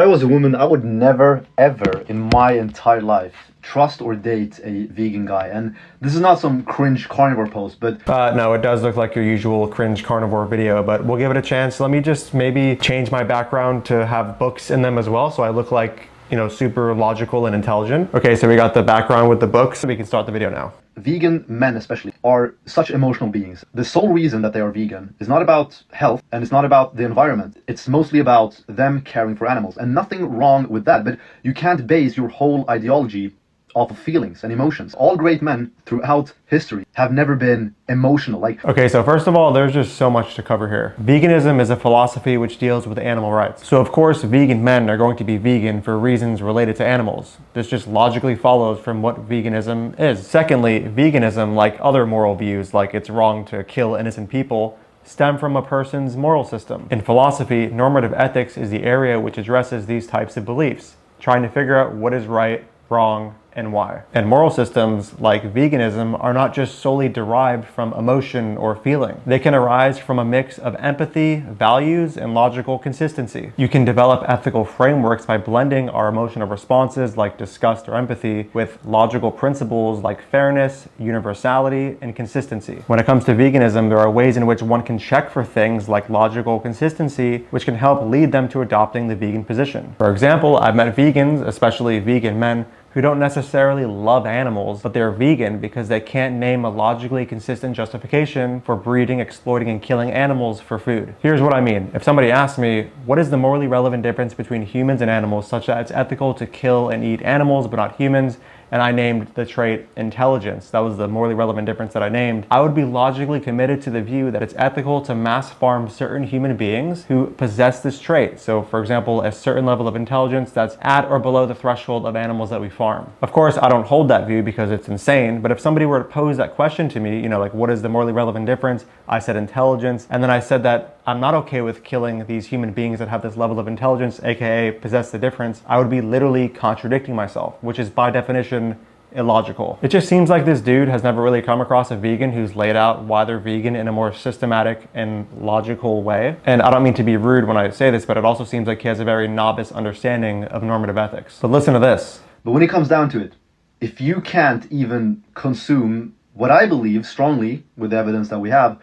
If I was a woman, I would never, ever in my entire life trust or date a vegan guy. And this is not some cringe carnivore post, but No, it does look like your usual cringe carnivore video, but we'll give it a chance. Let me just maybe change my background to have books in them as well, so I look like, you know, super logical and intelligent. Okay, so we got the background with the books. We can start the video now. vegan men especially are such emotional beings. The sole reason that they are vegan is not about health and it's not about the environment. It's mostly about them caring for animals, and nothing wrong with that, but you can't base your whole ideology off of feelings and emotions. All great men throughout history have never been emotional. Okay, so first of all, there's just so much to cover here. Veganism is a philosophy which deals with animal rights. So of course, vegan men are going to be vegan for reasons related to animals. This just logically follows from what veganism is. Secondly, veganism, like other moral views, like it's wrong to kill innocent people, stem from a person's moral system. In philosophy, normative ethics is the area which addresses these types of beliefs, trying to figure out what is right, wrong, and why. And moral systems like veganism are not just solely derived from emotion or feeling. They can arise from a mix of empathy, values, and logical consistency. You can develop ethical frameworks by blending our emotional responses like disgust or empathy with logical principles like fairness, universality, and consistency. When it comes to veganism, there are ways in which one can check for things like logical consistency, which can help lead them to adopting the vegan position. For example, I've met vegans, especially vegan men, who don't necessarily love animals, but they're vegan because they can't name a logically consistent justification for breeding, exploiting, and killing animals for food. Here's what I mean. If somebody asks me, what is the morally relevant difference between humans and animals such that it's ethical to kill and eat animals but not humans, and I named the trait intelligence, that was the morally relevant difference that I named, I would be logically committed to the view that it's ethical to mass farm certain human beings who possess this trait. So for example, a certain level of intelligence that's at or below the threshold of animals that we farm. Of course, I don't hold that view because it's insane, but if somebody were to pose that question to me, you know, like what is the morally relevant difference? I said intelligence, and then I said that I'm not okay with killing these human beings that have this level of intelligence, aka possess the difference, I would be literally contradicting myself, which is by definition illogical. It just seems like this dude has never really come across a vegan who's laid out why they're vegan in a more systematic and logical way. And I don't mean to be rude when I say this, but it also seems like he has a very novice understanding of normative ethics. But listen to this. But when it comes down to it, if you can't even consume what I believe strongly, with the evidence that we have,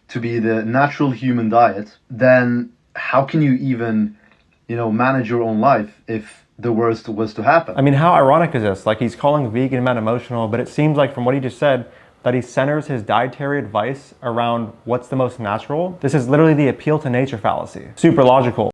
to be the natural human diet, then how can you even, manage your own life if the worst was to happen? I mean, how ironic is this? Like, he's calling vegan men emotional, but it seems like from what he just said, that he centers his dietary advice around what's the most natural. This is literally the appeal to nature fallacy. Super logical.